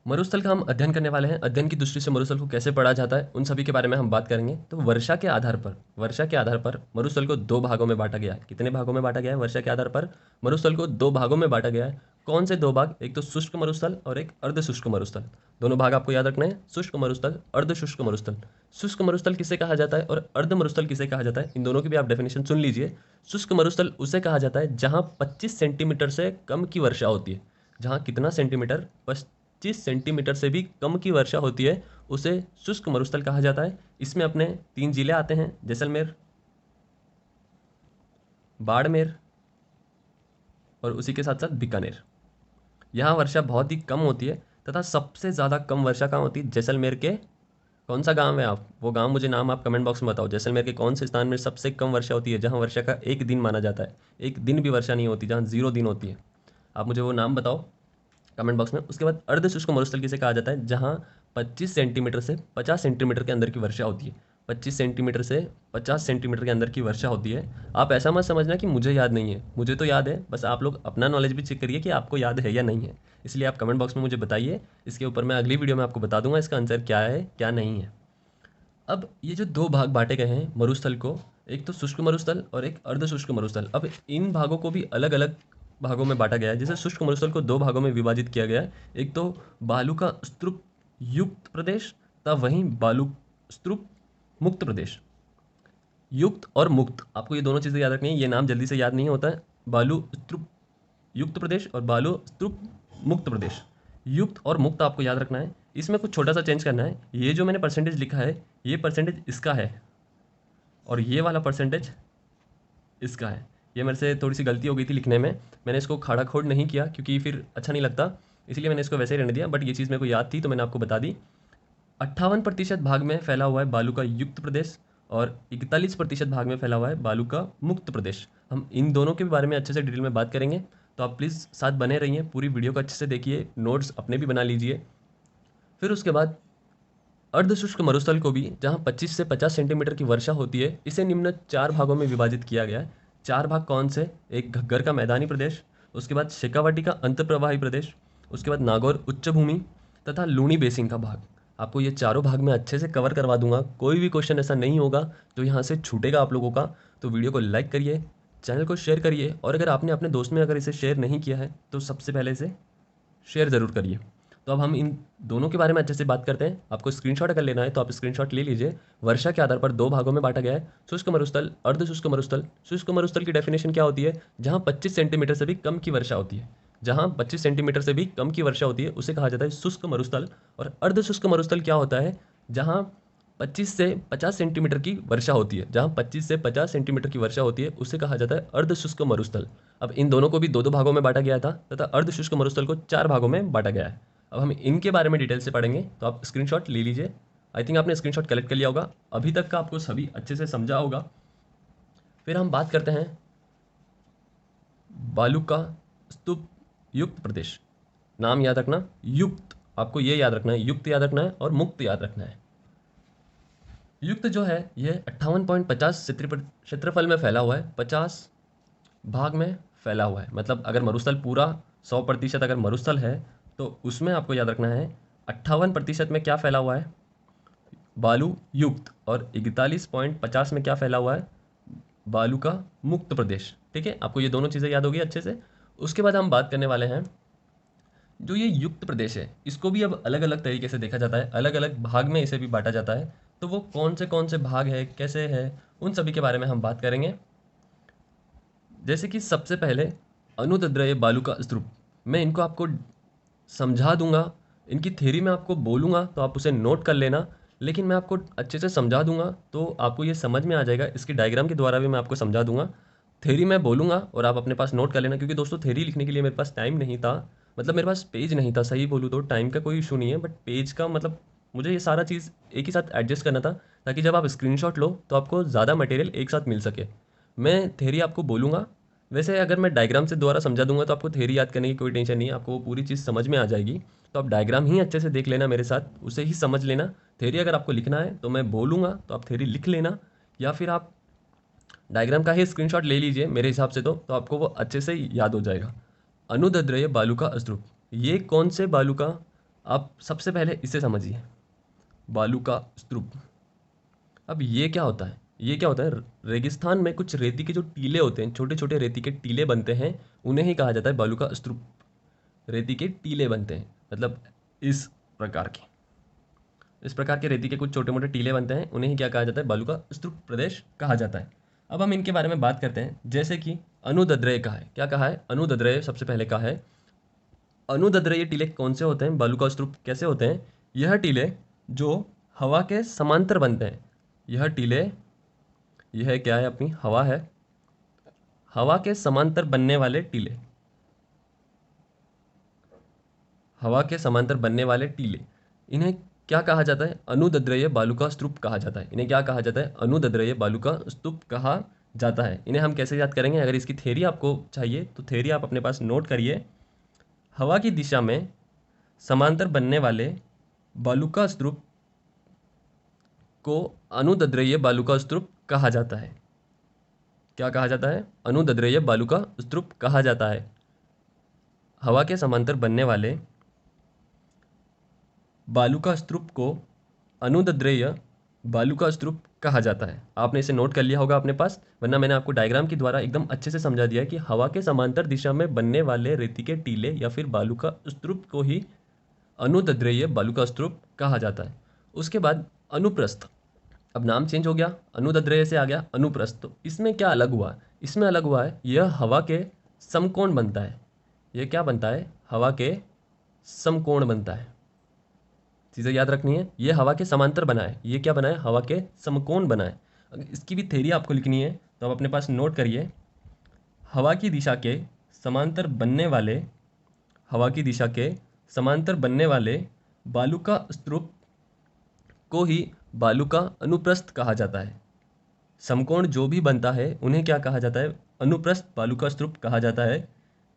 मरुस्थल का हम अध्ययन करने वाले हैं। अध्ययन की दृष्टि से मरुस्थल को कैसे पढ़ा जाता है उन सभी के बारे में हम बात करेंगे। तो वर्षा के आधार पर मरुस्थल को 2 भागों में बांटा गया है। कितने भागों में बांटा गया है? वर्षा के आधार पर मरुस्थल को 2 भागों में बांटा गया है। कौन से 2 भाग? एक तो शुष्क मरुस्थल और एक अर्ध शुष्क मरुस्थल। दोनों भाग आपको याद रखना है, शुष्क मरुस्थल, अर्ध शुष्क मरुस्थल। शुष्क मरुस्थल किसे कहा जाता है और अर्ध मरुस्थल किसे कहा जाता है, इन दोनों की भी आप डेफिनेशन सुन लीजिए। शुष्क मरुस्थल उसे कहा जाता है जहां 25 सेंटीमीटर से कम की वर्षा होती है। जहां कितना सेंटीमीटर? 25 सेंटीमीटर से भी कम की वर्षा होती है उसे शुष्क मरुस्थल कहा जाता है। इसमें अपने 3 जिले आते हैं, जैसलमेर, बाड़मेर और उसी के साथ साथ बीकानेर। यहाँ वर्षा बहुत ही कम होती है तथा सबसे ज़्यादा कम वर्षा कहाँ होती है? जैसलमेर के कौन सा गांव है आप, वो गांव मुझे नाम आप कमेंट बॉक्स में बताओ। जैसलमेर के कौन से स्थान में सबसे कम वर्षा होती है, जहां वर्षा का एक दिन माना जाता है, एक दिन भी वर्षा नहीं होती, जहां 0 दिन होती है? आप मुझे वो नाम बताओ कमेंट बॉक्स में। उसके बाद अर्धशुष्क मरुस्थल किसे कहा जाता है? जहां 25 सेंटीमीटर से 50 सेंटीमीटर के अंदर की वर्षा होती है। 25 सेंटीमीटर से 50 सेंटीमीटर के अंदर की वर्षा होती है। आप ऐसा मत समझना कि मुझे याद नहीं है, मुझे तो याद है, बस आप लोग अपना नॉलेज भी चेक करिए कि आपको याद है या नहीं है। इसलिए आप कमेंट बॉक्स में मुझे बताइए, इसके ऊपर मैं अगली वीडियो में आपको बता दूंगा इसका आंसर क्या है क्या नहीं है। अब ये जो 2 भाग बांटे गए हैं मरुस्थल को, एक तो शुष्क मरुस्थल और एक अर्धशुष्क मरुस्थल। अब इन भागों को भी अलग अलग भागों में बांटा गया है। जैसे शुष्क मरुस्थल को 2 भागों में विभाजित किया गया है, एक तो बालू का स्तूप युक्त प्रदेश तथा वहीं बालू स्तूप मुक्त प्रदेश। युक्त और मुक्त, आपको ये दोनों चीज़ें याद रखनी है, ये नाम जल्दी से याद नहीं होता है। बालू स्तूप युक्त प्रदेश और बालू स्तूप मुक्त प्रदेश। युक्त और मुक्त आपको याद रखना है। इसमें कुछ छोटा सा चेंज करना है, ये जो मैंने परसेंटेज लिखा है, ये परसेंटेज इसका है और ये वाला परसेंटेज इसका है। ये मेरे से थोड़ी सी गलती हो गई थी लिखने में, मैंने इसको खाड़ा खोड़ नहीं किया क्योंकि फिर अच्छा नहीं लगता, इसलिए मैंने इसको वैसे ही रहने दिया। बट ये चीज़ मेरे को याद थी तो मैंने आपको बता दी। 58% भाग में फैला हुआ है बालू का युक्त प्रदेश और 41% भाग में फैला हुआ है बालू का मुक्त प्रदेश। हम इन दोनों के बारे में अच्छे से डिटेल में बात करेंगे, तो आप प्लीज़ साथ बने रहिए, पूरी वीडियो को अच्छे से देखिए, नोट्स अपने भी बना लीजिए। फिर उसके बाद अर्धशुष्क मरुस्थल को भी, जहां 25 से 50 सेंटीमीटर की वर्षा होती है, इसे निम्न 4 भागों में विभाजित किया गया है। 4 भाग कौन से? एक घग्गर का मैदानी प्रदेश, उसके बाद शेखावाटी का अंतर्प्रवाही प्रदेश, उसके बाद नागौर उच्च भूमि तथा लूणी बेसिन का भाग। आपको ये चारों भाग में अच्छे से कवर करवा दूंगा, कोई भी क्वेश्चन ऐसा नहीं होगा जो यहाँ से छूटेगा आप लोगों का। तो वीडियो को लाइक करिए, चैनल को शेयर करिए, और अगर आपने अपने दोस्त में अगर इसे शेयर नहीं किया है तो सबसे पहले इसे शेयर ज़रूर करिए। तो अब हम इन दोनों के बारे में अच्छे से बात करते हैं। आपको स्क्रीनशॉट अगर लेना है तो आप स्क्रीनशॉट ले लीजिए। वर्षा के आधार पर 2 भागों में बांटा गया है, शुष्क मरुस्थल, अर्धशुष्क मरुस्थल। शुष्क मरुस्थल की डेफिनेशन क्या होती है? जहां 25 सेंटीमीटर से भी कम की वर्षा होती है। जहां 25 सेंटीमीटर से भी कम की वर्षा होती है उसे कहा जाता है शुष्क मरुस्थल। और अर्धशुष्क मरुस्थल क्या होता है? जहां 25 से 50 सेंटीमीटर की वर्षा होती है। जहां 25 से 50 सेंटीमीटर की वर्षा होती है उसे कहा जाता है अर्धशुष्क मरुस्थल। अब इन दोनों को भी 2-2 भागों में बांटा गया था तथा अर्धशुष्क मरुस्थल को 4 भागों में बांटा गया है। अब हम इनके बारे में डिटेल से पढ़ेंगे, तो आप स्क्रीनशॉट ले लीजिए। आई थिंक आपने स्क्रीनशॉट कलेक्ट कर लिया होगा, अभी तक का आपको सभी अच्छे से समझा होगा। फिर हम बात करते हैं बालू का स्तूप युक्त प्रदेश। नाम याद रखना, युक्त, आपको ये याद रखना है, युक्त याद रखना है और मुक्त याद रखना है। युक्त जो है ये 58.50 क्षेत्रफल में फैला हुआ है, 50 भाग में फैला हुआ है। मतलब अगर मरुस्थल पूरा 100% अगर मरुस्थल है तो उसमें आपको याद रखना है 58% में क्या फैला हुआ है? बालू युक्त। और 41.50 में क्या फैला हुआ है? बालू का मुक्त प्रदेश। ठीक है, आपको ये दोनों चीज़ें याद होगी अच्छे से। उसके बाद हम बात करने वाले हैं जो ये युक्त प्रदेश है, इसको भी अब अलग अलग तरीके से देखा जाता है, अलग अलग भाग में इसे भी बांटा जाता है। तो वो कौन से भाग है, कैसे है, उन सभी के बारे में हम बात करेंगे। जैसे कि सबसे पहले अनुदैर्ध्य बालू का स्तूप, मैं इनको आपको समझा दूंगा, इनकी थ्योरी में आपको बोलूँगा तो आप उसे नोट कर लेना, लेकिन मैं आपको अच्छे से समझा दूंगा तो आपको ये समझ में आ जाएगा। इसकी डायग्राम के द्वारा भी मैं आपको समझा दूंगा। थ्योरी मैं बोलूँगा और आप अपने पास नोट कर लेना, क्योंकि दोस्तों थ्योरी लिखने के लिए मेरे पास टाइम नहीं था, मतलब मेरे पास पेज नहीं था। सही बोलूँ तो टाइम का कोई इशू नहीं है, बट पेज का मतलब मुझे ये सारा चीज़ एक ही साथ एडजस्ट करना था, ताकि जब आप स्क्रीनशॉट लो तो आपको ज़्यादा मटेरियल एक साथ मिल सके। मैं थ्योरी आपको बोलूँगा, वैसे अगर मैं डायग्राम से द्वारा समझा दूंगा तो आपको थ्योरी याद करने की कोई टेंशन नहीं है, आपको वो पूरी चीज़ समझ में आ जाएगी। तो आप डायग्राम ही अच्छे से देख लेना मेरे साथ, उसे ही समझ लेना। थ्योरी अगर आपको लिखना है तो मैं बोलूँगा तो आप थ्योरी लिख लेना, या फिर आप डायग्राम का ही स्क्रीनशॉट ले लीजिए मेरे हिसाब से, तो आपको वो अच्छे से याद हो जाएगा। अनुदैर्ध्य बालू का स्तूप, ये कौन से बालू का? आप सबसे पहले इसे समझिए, बालू का स्तूप। अब ये क्या होता है? ये क्या होता है? रेगिस्तान में कुछ रेती के जो टीले होते हैं, छोटे छोटे रेती के टीले बनते हैं, उन्हें ही कहा जाता है बालू का स्तूप। रेती के टीले बनते हैं, मतलब प्रकार के इस प्रकार के रेती के कुछ छोटे मोटे टीले बनते हैं, उन्हें ही क्या कहा जाता है? बालू का स्तूप प्रदेश कहा जाता है। अब हम इनके बारे में बात करते हैं। जैसे कि अनुदैर्ध्य का है, क्या कहा है? अनुदैर्ध्य सबसे पहले कहा है अनुदद्रव्य टीले कौन से होते हैं, बालू का स्तूप कैसे होते हैं? यह टीले जो हवा के समांतर बनते हैं, यह टीले, यह क्या है, अपनी हवा है, हवा के समांतर बनने वाले टीले, हवा के समांतर बनने वाले टीले, इन्हें क्या कहा जाता है? अनुदद्रव्य बालू का स्तूप कहा जाता है। इन्हें क्या कहा जाता है? अनुदद्रव्य बालू का स्तूप कहा जाता है। इन्हें हम कैसे याद करेंगे? अगर इसकी थ्योरी आपको चाहिए तो थ्योरी आप अपने पास नोट करिए। हवा की दिशा में समांतर बनने वाले बालू का स्तूप को अनुदद्रव्य बालू का स्तूप कहा जाता है। क्या कहा जाता है? अनुदद्रव्य बालू का स्तूप कहा जाता है। हवा के समांतर बनने वाले बालू का स्तूप को अनुदद्रव्य बालू का स्तूप कहा जाता है। आपने इसे नोट कर लिया होगा अपने पास, वरना मैंने आपको डायग्राम के द्वारा एकदम अच्छे से समझा दिया है कि हवा के समांतर दिशा में बनने वाले रेती के टीले या फिर बालू का स्तूप को ही अनुदद्रव्य बालू का स्तूप कहा जाता है। उसके बाद अनुप्रस्थ, अब नाम चेंज हो गया, अनुदद्रव्य से आ गया अनुप्रस्थ। तो इसमें क्या अलग हुआ? इसमें अलग हुआ है, यह हवा के समकोण बनता है। यह क्या बनता है? हवा के समकोण बनता है। चीज़ें याद रखनी है, ये हवा के समांतर बना है, ये क्या बना है? हवा के समकोण बना है। अगर इसकी भी थ्योरी आपको लिखनी है तो आप अपने पास नोट करिए। हवा की दिशा के समांतर बनने वाले, हवा की दिशा के समांतर बनने वाले बालू का स्तूप को ही बालू का अनुप्रस्थ कहा जाता है। समकोण जो भी बनता है उन्हें क्या कहा जाता है? अनुप्रस्थ बालू का स्तूप कहा जाता है।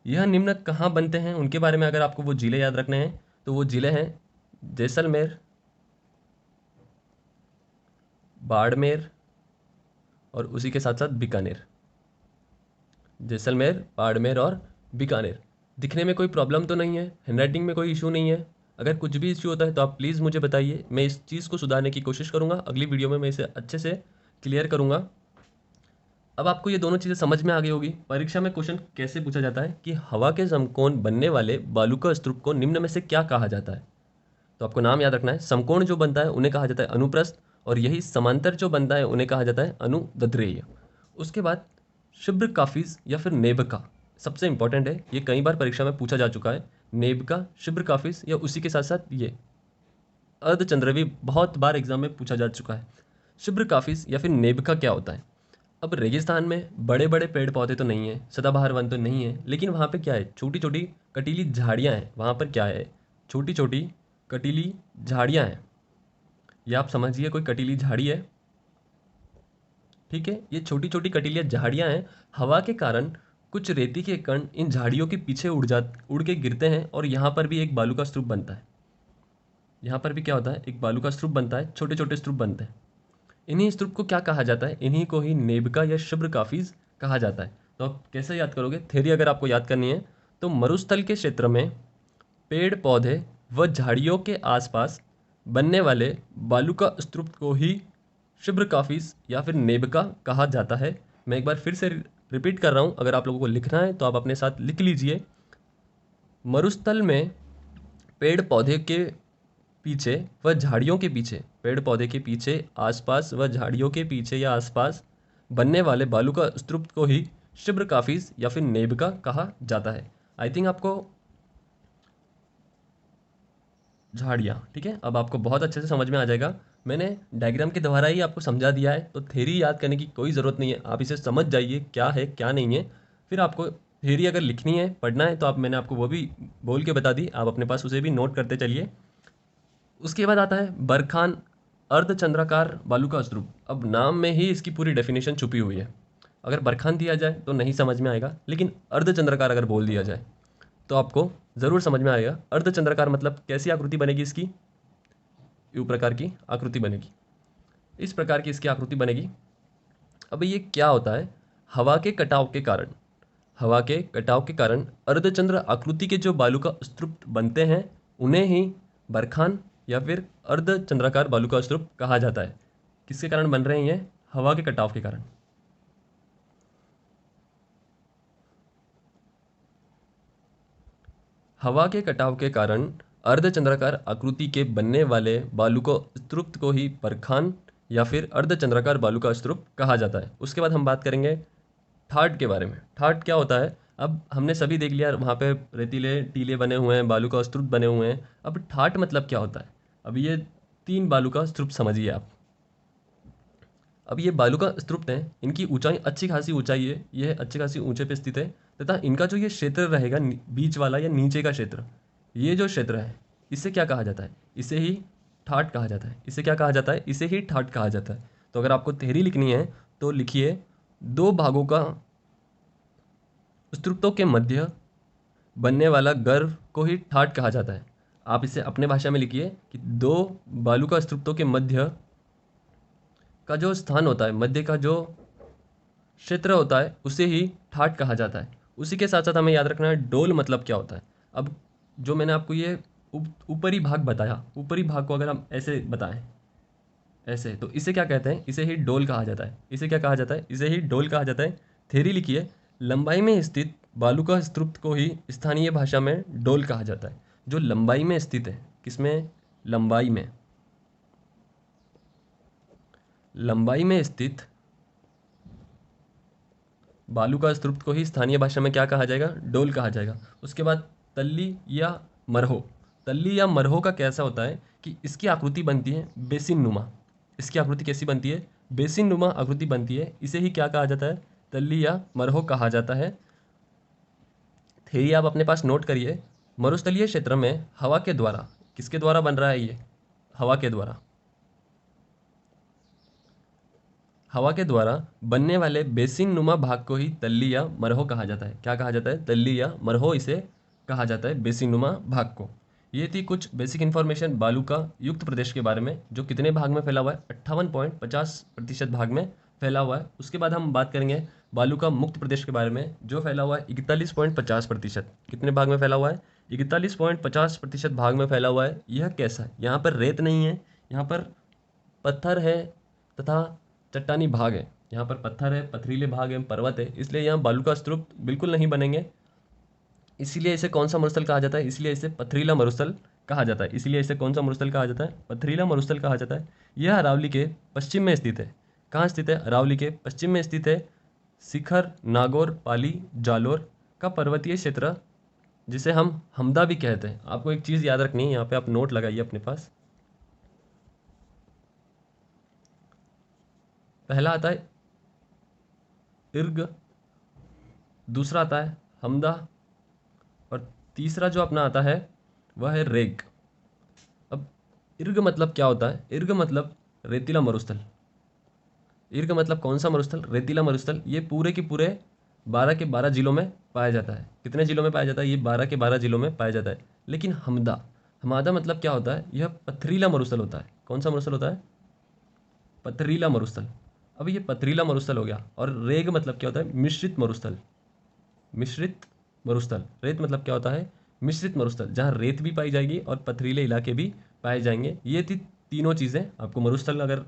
यह निम्न कहाँ बनते हैं उनके बारे में अगर आपको वो जिले याद रखने हैं तो वो जिले हैं जैसलमेर, बाड़मेर और उसी के साथ साथ बीकानेर। जैसलमेर, बाड़मेर और बीकानेर। दिखने में कोई प्रॉब्लम तो नहीं है, हैंडराइटिंग में कोई इशू नहीं है? अगर कुछ भी इशू होता है तो आप प्लीज़ मुझे बताइए, मैं इस चीज़ को सुधारने की कोशिश करूँगा। अगली वीडियो में मैं इसे अच्छे से क्लियर करूँगा। अब आपको ये दोनों चीज़ें समझ में आ गई होगी। परीक्षा में क्वेश्चन कैसे पूछा जाता है कि हवा के समकोण बनने वाले बालू का स्तूप को निम्न में से क्या कहा जाता है? तो आपको नाम याद रखना है, समकोण जो बनता है उन्हें कहा जाता है अनुप्रस्थ, और यही समांतर जो बनता है उन्हें कहा जाता है अनुदद्रेय। उसके बाद शुभ्र काफिज या फिर नेबका सबसे इंपॉर्टेंट है, ये कई बार परीक्षा में पूछा जा चुका है। नेबका, शुभ्र काफिज या उसी के साथ साथ ये अर्धचंद्रवी बहुत बार एग्जाम में पूछा जा चुका है। शुभ्र काफिज या फिर नेबका क्या होता है? अब रेगिस्तान में बड़े बड़े पेड़ पौधे तो नहीं है, सदाबहार वन तो नहीं है, लेकिन वहाँ पे क्या है? छोटी छोटी कटीली झाड़ियाँ हैं। वहाँ पर क्या है? छोटी छोटी कटीली झाड़ियाँ हैं। ये आप समझिए कोई कटीली झाड़ी है, ठीक है? ये छोटी छोटी कटीली झाड़ियाँ हैं। हवा के कारण कुछ रेती के कण इन झाड़ियों के पीछे उड़ के गिरते हैं और यहाँ पर भी एक बालू का स्तूप बनता है। यहाँ पर भी क्या होता है? एक बालू का स्तूप बनता है, छोटे छोटे स्तूप बनते हैं। इन्हीं स्तूप को क्या कहा जाता है? इन्हीं को ही नेबका या शुभ्र काफिज कहा जाता है। तो आप कैसे याद करोगे? थ्योरी अगर आपको याद करनी है तो मरुस्थल के क्षेत्र में पेड़ पौधे व झाड़ियों के आसपास बनने वाले बालू का स्तूप को ही शुभ्र काफिज या फिर नेबका कहा जाता है। मैं एक बार फिर से रिपीट कर रहा हूँ, अगर आप लोगों को लिखना है तो आप अपने साथ लिख लीजिए। मरुस्थल में पेड़ पौधे के पीछे व झाड़ियों के पीछे, पेड़ पौधे के पीछे आसपास व झाड़ियों के पीछे या आसपास बनने वाले बालू का स्तूप को ही शुभ्र काफिज या फिर नेबका कहा जाता है। आई थिंक आपको झाड़ियाँ, ठीक है, अब आपको बहुत अच्छे से समझ में आ जाएगा। मैंने डायग्राम के द्वारा ही आपको समझा दिया है, तो थ्योरी याद करने की कोई ज़रूरत नहीं है। आप इसे समझ जाइए क्या है क्या नहीं है। फिर आपको थ्योरी अगर लिखनी है, पढ़ना है, तो आप, मैंने आपको वो भी बोल के बता दी, आप अपने पास उसे भी नोट करते चलिए। उसके बाद आता है बरखान अर्धचंद्राकार बालू का स्तूप। अब नाम में ही इसकी पूरी डेफिनेशन छुपी हुई है। अगर बरखान दिया जाए तो नहीं समझ में आएगा, लेकिन अर्धचंद्राकार अगर बोल दिया जाए तो आपको ज़रूर समझ में आएगा। अर्धचंद्राकार मतलब कैसी आकृति बनेगी इसकी? यू प्रकार की आकृति बनेगी, इस प्रकार की इसकी आकृति बनेगी। अब ये क्या होता है? हवा के कटाव के कारण, हवा के कटाव के कारण अर्धचंद्र आकृति के जो बालू का स्तूप बनते हैं उन्हें ही बरखान या फिर अर्धचंद्राकार बालू का स्तूप कहा जाता है। किसके कारण बन रहे हैं ये? हवा के कटाव के कारण। हवा के कटाव के कारण अर्धचंद्राकार आकृति के बनने वाले बालू को स्तूप को ही बरखान या फिर अर्धचंद्राकार बालू का स्तूप कहा जाता है। उसके बाद हम बात करेंगे ठाट के बारे में। ठाट क्या होता है? अब हमने सभी देख लिया, वहाँ पे रेतीले टीले बने हुए हैं, बालू का स्तूप बने हुए हैं। अब ठाट मतलब क्या होता है? अब ये 3 बालू का स्तूप समझिए आप। अब ये बालू का स्तूप हैं, इनकी ऊंचाई अच्छी खासी ऊंचाई है, ये अच्छी खासी ऊंचे पे स्थित है, तथा इनका जो ये क्षेत्र रहेगा बीच वाला या नीचे का क्षेत्र, ये जो क्षेत्र है इसे क्या कहा जाता है? इसे ही ठाट कहा जाता है। इसे क्या कहा जाता है? इसे ही ठाट कहा जाता है। तो अगर आपको थ्योरी लिखनी है तो लिखिए, 2 भागों का स्तूपों के मध्य बनने वाला गर्भ को ही ठाट कहा जाता है। आप इसे अपने भाषा में लिखिए कि 2 बालू का स्तूपों के मध्य का जो स्थान होता है, मध्य का जो क्षेत्र होता है, उसे ही ठाट कहा जाता है। उसी के साथ साथ हमें याद रखना है डोल मतलब क्या होता है। अब जो मैंने आपको ये ऊपरी भाग बताया, ऊपरी भाग को अगर हम ऐसे बताएं, ऐसे, तो इसे क्या कहते हैं? इसे ही डोल कहा जाता है। इसे क्या कहा जाता है? इसे ही डोल कहा जाता है। थ्योरी लिखिए, लंबाई में स्थित बालू का स्तूप को ही स्थानीय भाषा में डोल कहा जाता है। जो लंबाई में स्थित है, किसमें? लंबाई में, लंबाई में स्थित बालू का स्तूप को ही स्थानीय भाषा में क्या कहा जाएगा? डोल कहा जाएगा। उसके बाद तल्ली या मरहो। तल्ली या मरहो का कैसा होता है कि इसकी आकृति बनती है बेसिन नुमा। इसकी आकृति कैसी बनती है? बेसिन नुमा आकृति बनती है। इसे ही क्या कहा जाता है? तल्ली या मरहो कहा जाता है। थ्योरी आप अपने पास नोट करिए। मरुस्थलीय क्षेत्र में हवा के द्वारा, किसके द्वारा बन रहा है ये? हवा के द्वारा, हवा के द्वारा बनने वाले बेसिन नुमा भाग को ही तल्ली या मरहो कहा जाता है। क्या कहा जाता है? तल्ली या मरहो इसे कहा जाता है, बेसिन नुमा भाग को। ये थी कुछ बेसिक इन्फॉर्मेशन बालू का युक्त प्रदेश के बारे में, जो कितने भाग में फैला हुआ है? 58.50% भाग में फैला हुआ है। उसके बाद हम बात करेंगे बालू का मुक्त प्रदेश के बारे में, जो फैला हुआ है 41.50%। कितने भाग में फैला हुआ है? 41.50% भाग में फैला हुआ है। यह कैसा है? यहाँ पर रेत नहीं है, यहाँ पर पत्थर है तथा चट्टानी भाग है। यहाँ पर पत्थर है, पथरीले भाग है, पर्वत है, इसलिए यहाँ बालू का स्तूप बिल्कुल नहीं बनेंगे। इसीलिए इसे कौन सा मरुस्थल कहा जाता है? इसलिए इसे पथरीला मरुस्थल कहा जाता है। इसीलिए इसे कौन सा मरुस्थल कहा जाता है? पथरीला मरुस्थल कहा जाता है। यह अरावली के पश्चिम में स्थित है। कहाँ स्थित है? अरावली के पश्चिम में स्थित है। शिखर, नागौर, पाली, जालोर का पर्वतीय क्षेत्र, जिसे हम हमदा भी कहते हैं। आपको एक चीज़ याद रखनी है, यहाँ पे आप नोट लगाइए अपने पास। पहला आता है इर्ग, दूसरा आता है हमदा, और तीसरा जो अपना आता है वह है रेग। अब इर्ग मतलब क्या होता है? इर्ग मतलब रेतीला मरुस्थल। इर्ग मतलब कौन सा मरुस्थल? रेतीला मरुस्थल। ये पूरे के पूरे 12 के 12 जिलों में पाया जाता है। कितने जिलों में पाया जाता है? ये 12 के 12 जिलों में पाया जाता है। लेकिन हमदा, हमादा मतलब क्या होता है? यह पथरीला मरुस्थल होता है। कौन सा मरुस्थल होता है? पथरीला मरुस्थल। अब ये पथरीला मरुस्थल हो गया। और रेग मतलब क्या होता है? मिश्रित मरुस्थल। मिश्रित मरुस्थल। रेत मतलब क्या होता है? मिश्रित मरुस्थल, जहाँ रेत भी पाई जाएगी और पथरीले इलाके भी पाए जाएंगे। ये थी तीनों चीज़ें। आपको मरुस्थल, अगर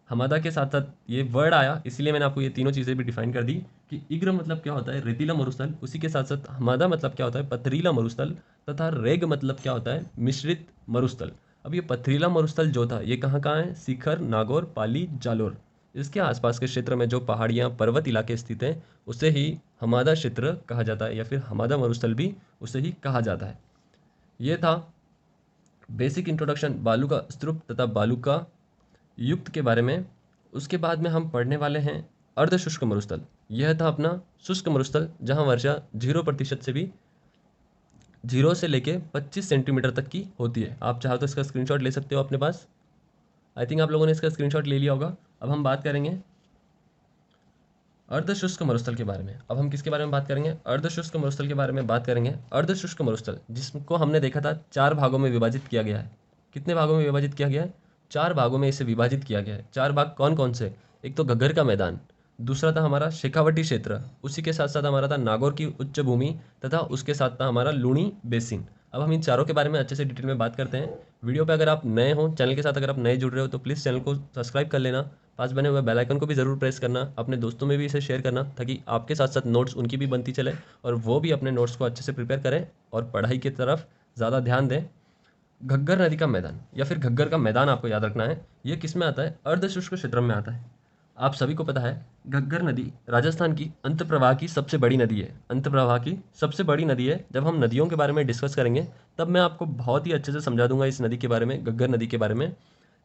हमादा के साथ साथ ये वर्ड आया, इसलिए मैंने आपको ये तीनों चीज़ें भी डिफाइन कर दी कि इग्र मतलब क्या होता है? रेतीला मरुस्थल। उसी के साथ साथ हमादा मतलब क्या होता है? पथरीला मरुस्थल। तथा रेग मतलब क्या होता है? मिश्रित मरुस्थल। अब ये पथरीला मरुस्थल जो था, ये कहाँ कहाँ है? शिखर, नागौर, पाली, जालोर, इसके आसपास के क्षेत्र में जो पहाड़ियाँ, पर्वत इलाके स्थित हैं, उसे ही हमादा क्षेत्र कहा जाता है, या फिर हमादा मरुस्थल भी उसे ही कहा जाता है। ये था बेसिक इंट्रोडक्शन बालू का स्तूप तथा बालू का युक्त के बारे में। उसके बाद में हम पढ़ने वाले हैं अर्ध शुष्क मरुस्थल। यह था अपना शुष्क मरुस्थल, जहाँ वर्षा 0% से भी 0 से लेके 25 सेंटीमीटर तक की होती है। आप चाहो तो इसका स्क्रीनशॉट ले सकते हो अपने पास। आई थिंक आप लोगों ने इसका स्क्रीनशॉट ले लिया होगा। अब हम बात करेंगे अर्ध शुष्क मरुस्थल के बारे में। अब हम किसके बारे में बात करेंगे? अर्ध शुष्क मरुस्थल के बारे में बात करेंगे। अर्ध शुष्क मरुस्थल, जिसको हमने देखा था 4 भागों में विभाजित किया गया है। कितने भागों में विभाजित किया गया है? 4 भागों में इसे विभाजित किया गया है। 4 भाग कौन कौन से? एक तो घग्गर का मैदान, दूसरा था हमारा शेखावटी क्षेत्र, उसी के साथ साथ हमारा था नागौर की उच्च भूमि, तथा उसके साथ था हमारा लूणी बेसिन। अब हम इन चारों के बारे में अच्छे से डिटेल में बात करते हैं। वीडियो पे अगर आप नए हो, चैनल के साथ अगर आप नए जुड़ रहे हो, तो प्लीज़ चैनल को सब्सक्राइब कर लेना। पास बने हुए बेल आइकन को भी ज़रूर प्रेस करना। अपने दोस्तों में भी इसे शेयर करना, ताकि आपके साथ साथ नोट्स उनकी भी बनती चले और वो भी अपने नोट्स को अच्छे से प्रिपेयर करें और पढ़ाई की तरफ ज़्यादा ध्यान दें। घग्गर नदी का मैदान या फिर घग्गर का मैदान आपको याद रखना है। ये किस में आता है? अर्ध शुष्क क्षेत्र में आता है। आप सभी को पता है घग्गर नदी राजस्थान की अंतर्प्रवाह की सबसे बड़ी नदी है। अंतर्प्रवाह की सबसे बड़ी नदी है। जब हम नदियों के बारे में डिस्कस करेंगे तब मैं आपको बहुत ही अच्छे से समझा दूंगा इस नदी के बारे में, घग्गर नदी के बारे में।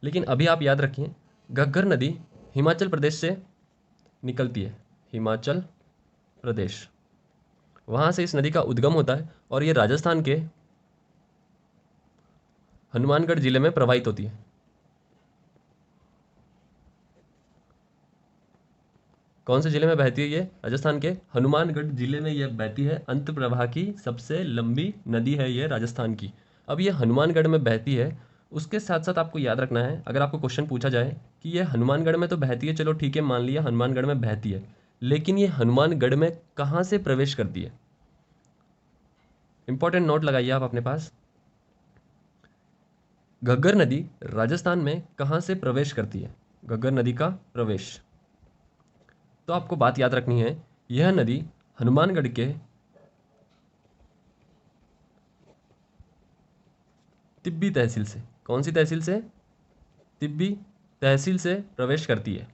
लेकिन अभी आप याद रखिए, घग्गर नदी हिमाचल प्रदेश से निकलती है। हिमाचल प्रदेश, वहाँ से इस नदी का उद्गम होता है और ये राजस्थान के हनुमानगढ़ जिले में प्रवाहित होती है। कौन से जिले में बहती है ये? राजस्थान के हनुमानगढ़ जिले में ये बहती है। अंत प्रवाह की सबसे लंबी नदी है ये राजस्थान की। अब ये हनुमानगढ़ में बहती है। उसके साथ साथ आपको याद रखना है, अगर आपको क्वेश्चन पूछा जाए कि ये हनुमानगढ़ में तो बहती है, चलो ठीक है मान लिया हनुमानगढ़ में बहती है, लेकिन ये हनुमानगढ़ में कहाँ से प्रवेश करती है? इंपॉर्टेंट नोट लगाइए आप अपने पास। घग्गर नदी राजस्थान में कहाँ से प्रवेश करती है? घग्गर नदी का प्रवेश, तो आपको बात याद रखनी है, यह नदी हनुमानगढ़ के तिब्बी तहसील से, कौन सी तहसील से? तिब्बी तहसील से प्रवेश करती है।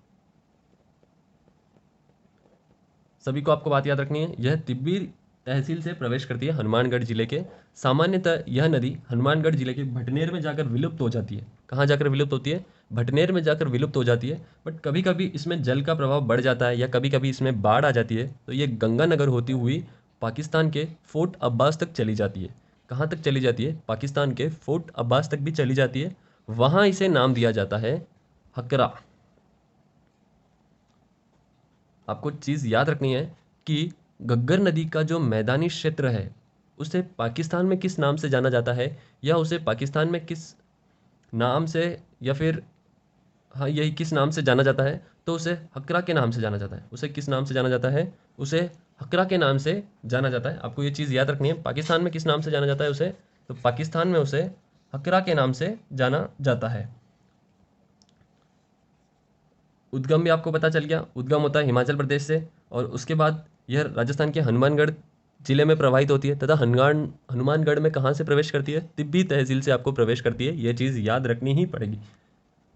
सभी को आपको बात याद रखनी है, यह तिब्बी तहसील से प्रवेश करती है हनुमानगढ़ जिले के। सामान्यतः यह नदी हनुमानगढ़ जिले के भटनेर में जाकर विलुप्त हो जाती है। कहाँ जाकर विलुप्त होती है? भटनेर में जाकर विलुप्त हो जाती है। बट कभी कभी इसमें जल का प्रभाव बढ़ जाता है या कभी कभी इसमें बाढ़ आ जाती है, तो ये गंगानगर होती हुई पाकिस्तान के फोर्ट अब्बास तक चली जाती है। कहाँ तक चली जाती है? पाकिस्तान के फोर्ट अब्बास तक भी चली जाती है। वहाँ इसे नाम दिया जाता है हकरा। आपको चीज़ याद रखनी है कि घग्गर नदी का जो मैदानी क्षेत्र है उसे पाकिस्तान में किस नाम से जाना जाता है, या उसे पाकिस्तान में किस नाम से, या फिर हाँ यही किस नाम से जाना जाता है, तो उसे हकरा के नाम से जाना जाता है। उसे किस नाम से जाना जाता है? उसे हकरा के नाम से जाना जाता है। आपको ये चीज़ याद रखनी है, पाकिस्तान में किस नाम से जाना जाता है उसे, तो पाकिस्तान में उसे हकरा के नाम से जाना जाता है। उद्गम भी आपको पता चल गया, उद्गम होता है हिमाचल प्रदेश से और उसके बाद यह राजस्थान के हनुमानगढ़ जिले में प्रवाहित होती है तथा हनुमानगढ़ में कहाँ से प्रवेश करती है? तिब्बी तहसील से आपको प्रवेश करती है। यह चीज़ याद रखनी ही पड़ेगी।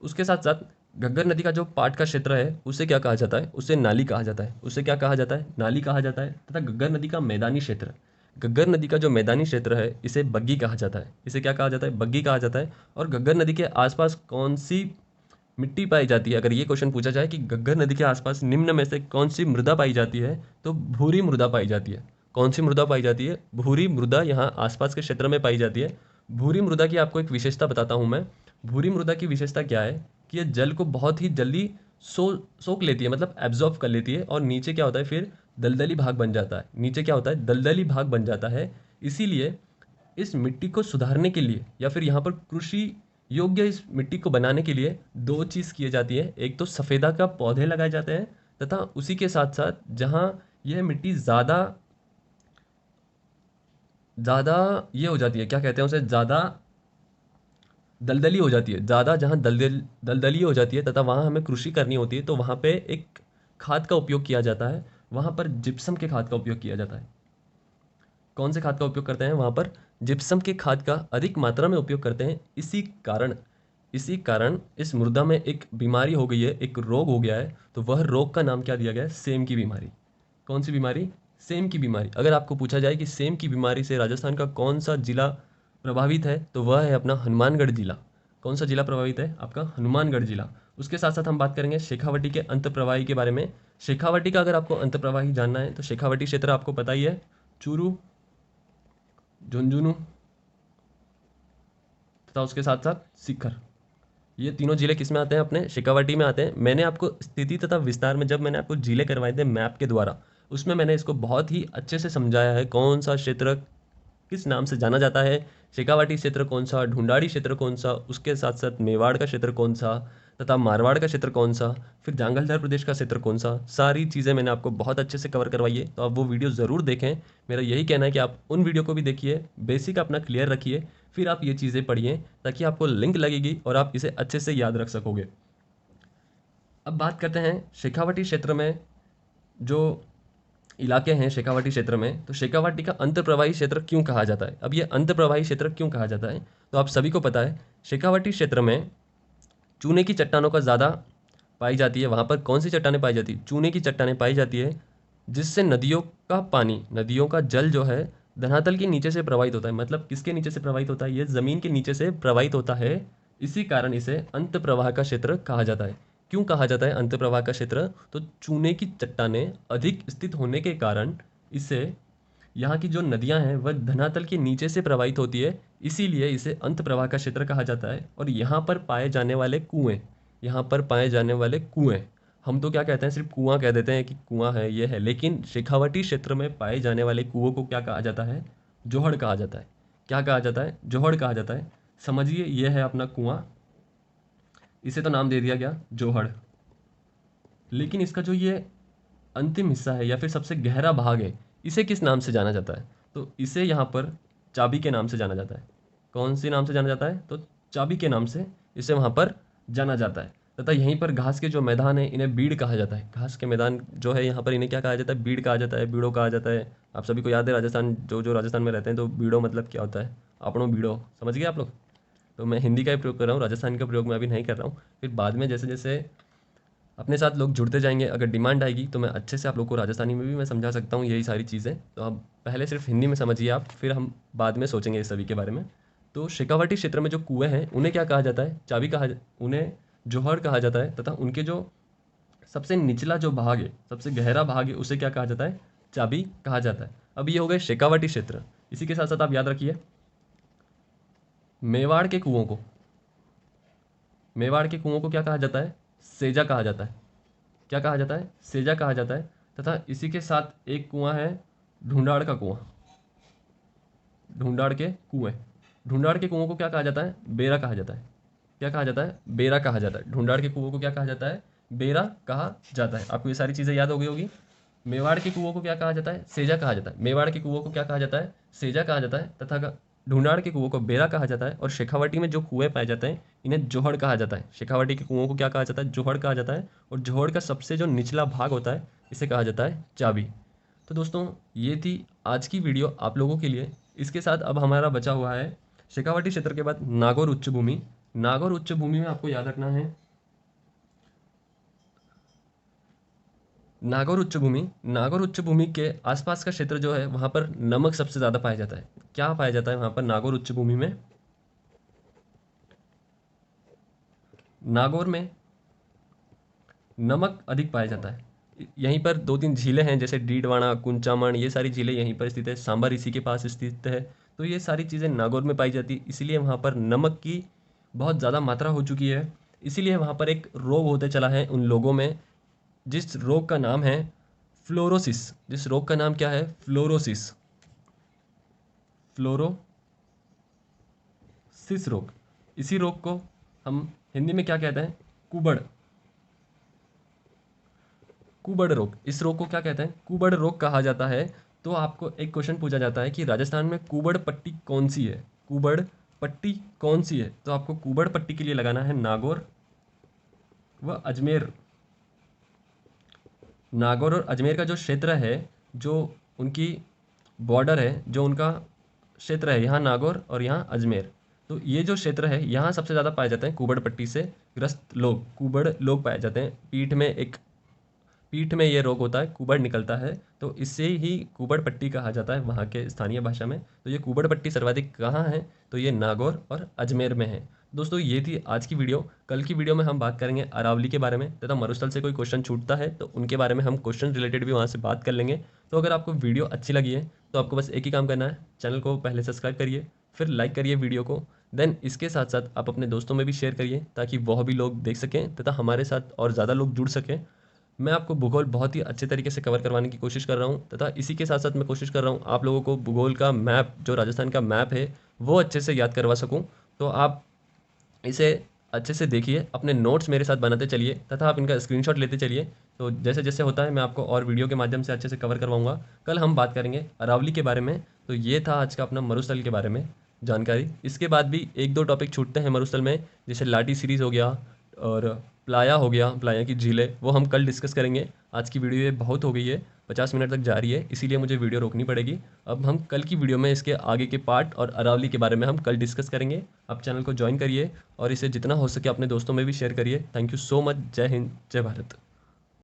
उसके साथ साथ घग्गर नदी का जो पाट का क्षेत्र है उसे क्या कहा जाता है? उसे नाली कहा जाता है। उसे क्या कहा जाता है? नाली कहा जाता है। तथा घग्गर नदी का मैदानी क्षेत्र, घग्गर नदी का जो मैदानी क्षेत्र है इसे बग्गी कहा जाता है। इसे क्या कहा जाता है? बग्गी कहा जाता है। और घग्गर नदी के आसपास कौन सी मिट्टी पाई जाती है? अगर ये क्वेश्चन पूछा जाए कि घग्गर नदी के आसपास निम्न में से कौन सी मृदा पाई जाती है, तो भूरी मृदा पाई जाती है। कौन सी मृदा पाई जाती है? भूरी मृदा यहाँ आसपास के क्षेत्र में पाई जाती है। भूरी मृदा की आपको एक विशेषता बताता हूँ मैं। भूरी मृदा की विशेषता क्या है कि यह जल को बहुत ही जल्दी सोख लेती है, मतलब एब्जॉर्ब कर लेती है, और नीचे क्या होता है फिर दलदली भाग बन जाता है। नीचे क्या होता है? दलदली भाग बन जाता है। इसीलिए इस मिट्टी को सुधारने के लिए या फिर यहाँ पर कृषि योग्य इस मिट्टी को बनाने के लिए दो चीज़ की जाती है। एक तो सफ़ेदा का पौधे लगाए जाते हैं, तथा उसी के साथ साथ जहाँ यह मिट्टी ज़्यादा ज़्यादा ये हो जाती है, क्या कहते हैं उसे, ज़्यादा दलदली हो जाती है, ज़्यादा जहाँ दलदली हो जाती है तथा वहाँ हमें कृषि करनी होती है, तो वहाँ पे एक खाद का उपयोग किया जाता है। वहाँ पर जिप्सम के खाद का उपयोग किया जाता है। कौन से खाद का उपयोग करते हैं? वहाँ पर जिप्सम के खाद का अधिक मात्रा में उपयोग करते हैं। इसी कारण इस मृदा में एक बीमारी हो गई है, एक रोग हो गया है। तो वह रोग का नाम क्या दिया गया है? सेम की बीमारी। कौन सी बीमारी? सेम की बीमारी। अगर आपको पूछा जाए कि सेम की बीमारी से राजस्थान का कौन सा जिला प्रभावित है, तो वह है अपना हनुमानगढ़ जिला। कौन सा जिला प्रभावित है? आपका हनुमानगढ़ जिला। उसके साथ साथ हम बात करेंगे शेखावटी के अंतप्रवाही के बारे में। शेखावटी का अगर आपको अंतप्रवाही जानना है तो शेखावटी क्षेत्र आपको पता ही है, चूरू, झुंझुनू तथा उसके साथ साथ सीकर, ये तीनों जिले किस में आते हैं? अपने शेखावटी में आते हैं। मैंने आपको स्थिति तथा विस्तार में जब मैंने आपको जिले करवाए थे मैप के द्वारा, उसमें मैंने इसको बहुत ही अच्छे से समझाया है, कौन सा क्षेत्र किस नाम से जाना जाता है। शेखावाटी क्षेत्र कौन सा, ढूंढाड़ी क्षेत्र कौन सा, उसके साथ साथ मेवाड़ का क्षेत्र कौन सा, तथा मारवाड़ का क्षेत्र कौन सा, फिर जांगलधर प्रदेश का क्षेत्र कौन सा, सारी चीज़ें मैंने आपको बहुत अच्छे से कवर करवाई है। तो आप वो वीडियो ज़रूर देखें। मेरा यही कहना है कि आप उन वीडियो को भी देखिए, बेसिक अपना क्लियर रखिए, फिर आप ये चीज़ें पढ़िए ताकि आपको लिंक लगेगी और आप इसे अच्छे से याद रख सकोगे। अब बात करते हैं शेखावाटी क्षेत्र में जो इलाके हैं शेखावाटी क्षेत्र में, तो शेखावाटी का अंतर्प्रवाही क्षेत्र क्यों कहा जाता है? अब ये अंतर्प्रवाही क्षेत्र क्यों कहा जाता है, तो आप सभी को पता है शेखावाटी क्षेत्र में चूने की चट्टानों का ज़्यादा पाई जाती है, वहाँ पर कौन सी चट्टानें पाई जाती है? चूने की चट्टानें पाई जाती है, जिससे नदियों का पानी, नदियों का जल जो है धरातल के नीचे से प्रवाहित होता है। मतलब किसके नीचे से प्रवाहित होता है? ये ज़मीन के नीचे से प्रवाहित होता है। इसी कारण इसे अंत प्रवाह का क्षेत्र कहा जाता है। क्यों कहा जाता है अंत प्रवाह का क्षेत्र? तो चूने की चट्टानें अधिक स्थित होने के कारण इसे, यहाँ की जो नदियाँ हैं वह धरातल के नीचे से प्रवाहित होती है, इसीलिए इसे अंत प्रवाह का क्षेत्र कहा जाता है। और यहाँ पर पाए जाने वाले कुएँ, यहाँ पर पाए जाने वाले कुएँ, हम तो क्या कहते हैं, सिर्फ कुआं कह देते हैं कि कुआं है, ये है, लेकिन शेखावटी क्षेत्र में पाए जाने वाले कुओं को क्या कहा जाता है? जोहड़ कहा जाता है। क्या कहा जाता है? जोहड़ कहा जाता है। समझिए, ये है अपना कुआं, इसे तो नाम दे दिया गया जोहड़, लेकिन इसका जो ये अंतिम हिस्सा है या फिर सबसे गहरा भाग है, इसे किस नाम से जाना जाता है? तो इसे यहाँ पर चाबी के नाम से जाना जाता है। कौन सी नाम से जाना जाता है? तो चाबी के नाम से इसे वहाँ पर जाना जाता है। तथा यहीं पर घास के जो मैदान है, इन्हें बीड़ कहा जाता है। घास के मैदान जो है यहाँ पर, इन्हें क्या कहा जाता है? बीड़ कहा जाता है, बीड़ो कहा जाता है। आप सभी को याद है, राजस्थान जो जो राजस्थान में रहते हैं, तो बीड़ो मतलब क्या होता है? आपनो बीड़ो, समझ गए आप लोग? तो मैं हिंदी का ही प्रयोग कर रहा हूँ, राजस्थान का प्रयोग मैं अभी नहीं कर रहा हूँ। फिर बाद में जैसे जैसे अपने साथ लोग जुड़ते जाएंगे, अगर डिमांड आएगी तो मैं अच्छे से आप लोग को राजस्थानी में भी मैं समझा सकता हूँ यही सारी चीज़ें। तो आप पहले सिर्फ हिंदी में समझिए आप, फिर हम बाद में सोचेंगे इस सभी के बारे में। तो शेखावाटी क्षेत्र में जो कुएँ हैं उन्हें क्या कहा जाता है? चाबी कहा, उन्हें जोहड़ कहा जाता है। तथा उनके जो सबसे निचला जो भाग है, सबसे गहरा भाग है, उसे क्या कहा जाता है? चाबी कहा जाता है। अब ये हो गए शेखावाटी क्षेत्र। इसी के साथ साथ आप याद रखिए, मेवाड़ के कुओं को, मेवाड़ के कुओं को क्या कहा जाता है? सेजा कहा जाता है। क्या कहा जाता है? सेजा कहा जाता है। तथा इसी के साथ एक कुआं है, ढूंढाड़ का कुआं, ढूंढाड़ के कुएं। ढूंढाड़ के कुओं को क्या कहा जाता है? बेरा कहा जाता है। क्या कहा जाता है? बेरा कहा जाता है। ढूंढाड़ के कुओं को क्या कहा जाता है? बेरा कहा जाता है। आपको ये सारी चीज़ें याद हो गई होगी। मेवाड़ के कुओं को क्या कहा जाता है? सेजा कहा जाता है। मेवाड़ के कुओं को क्या कहा जाता है? सेजा कहा जाता है। तथा ढूंढाड़ के कुओं को बेरा कहा जाता है। और शेखावाटी में जो कुएं पाए जाते हैं, इन्हें जोहड़ कहा जाता है। शेखावाटी के कुओं को क्या कहा जाता है? जोहड़ कहा जाता है। और जोहड़ का सबसे जो निचला भाग होता है, इसे कहा जाता है चाबी। तो दोस्तों, ये थी आज की वीडियो आप लोगों के लिए। इसके साथ अब हमारा बचा हुआ है शेखावाटी क्षेत्र के बाद नागौर उच्च भूमि। नागौर उच्च भूमि में आपको याद रखना है, नागौर उच्च भूमि, नागौर उच्च भूमि के आसपास का क्षेत्र जो है, वहाँ पर नमक सबसे ज़्यादा पाया जाता है। क्या पाया जाता है वहाँ पर नागौर उच्च भूमि में? नागौर में नमक अधिक पाया जाता है। यहीं पर दो तीन झीलें हैं, जैसे डीडवाना, कुंचामण, ये सारी झीलें यहीं पर स्थित है। सांबर इसी के पास स्थित है। तो ये सारी चीज़ें नागौर में पाई जाती है, इसीलिए वहाँ पर नमक की बहुत ज़्यादा मात्रा हो चुकी है। इसीलिए वहाँ पर एक रोग होते चला है उन लोगों में, जिस रोग का नाम है फ्लोरोसिस। जिस रोग का नाम क्या है? फ्लोरोसिस। फ्लोरोसिस रोग। इसी रोग को हम हिंदी में क्या कहते हैं? कुबड़, कुबड़ रोग। इस रोग को क्या कहते हैं? कुबड़ रोग कहा जाता है। तो आपको एक क्वेश्चन पूछा जाता है कि राजस्थान में कुबड़ पट्टी कौन सी है? कुबड़ पट्टी कौन सी है? तो आपको कुबड़ पट्टी के लिए लगाना है नागौर व अजमेर। नागौर और अजमेर का जो क्षेत्र है, जो उनकी बॉर्डर है, जो उनका क्षेत्र है, यहाँ नागौर और यहाँ अजमेर, तो ये जो क्षेत्र है, यहाँ सबसे ज़्यादा पाए जाते हैं कुबड़ पट्टी से ग्रस्त लोग। कुबड़ लोग पाए जाते हैं। पीठ में ये रोग होता है, कुबड़ निकलता है, तो इससे ही कुबड़ पट्टी कहा जाता है वहाँ के स्थानीय भाषा में। तो ये कुबड़ पट्टी सर्वाधिक कहाँ है? तो ये नागौर और अजमेर में है। दोस्तों, ये थी आज की वीडियो। कल की वीडियो में हम बात करेंगे अरावली के बारे में, तथा मरुस्थल से कोई क्वेश्चन छूटता है तो उनके बारे में हम क्वेश्चन रिलेटेड भी वहाँ से बात कर लेंगे। तो अगर आपको वीडियो अच्छी लगी है तो आपको बस एक ही काम करना है, चैनल को पहले सब्सक्राइब करिए, फिर लाइक करिए वीडियो को। देन इसके साथ साथ आप अपने दोस्तों में भी शेयर करिए, ताकि वह भी लोग देख सकें तथा हमारे साथ और ज़्यादा लोग जुड़ सकें। मैं आपको भूगोल बहुत ही अच्छे तरीके से कवर करवाने की कोशिश कर रहा हूँ, तथा इसी के साथ साथ मैं कोशिश कर रहा हूँ आप लोगों को भूगोल का मैप, जो राजस्थान का मैप है, वो अच्छे से याद करवा सकूँ। तो आप इसे अच्छे से देखिए, अपने नोट्स मेरे साथ बनाते चलिए, तथा आप इनका स्क्रीनशॉट लेते चलिए। तो जैसे जैसे होता है मैं आपको और वीडियो के माध्यम से अच्छे से कवर करवाऊंगा। कल हम बात करेंगे अरावली के बारे में। तो ये था आज का अपना मरुस्थल के बारे में जानकारी। इसके बाद भी एक दो टॉपिक छूटते हैं मरुस्थल में, जैसे लाटी सीरीज़ हो गया और प्लाया हो गया, प्लाया की झीलें, वो हम कल डिस्कस करेंगे। आज की वीडियो ये बहुत हो गई है। 50 मिनट तक जा रही है, इसीलिए मुझे वीडियो रोकनी पड़ेगी। अब हम कल की वीडियो में इसके आगे के पार्ट और अरावली के बारे में हम कल डिस्कस करेंगे। आप चैनल को ज्वाइन करिए और इसे जितना हो सके अपने दोस्तों में भी शेयर करिए। Thank you so much. जय हिंद, जय भारत।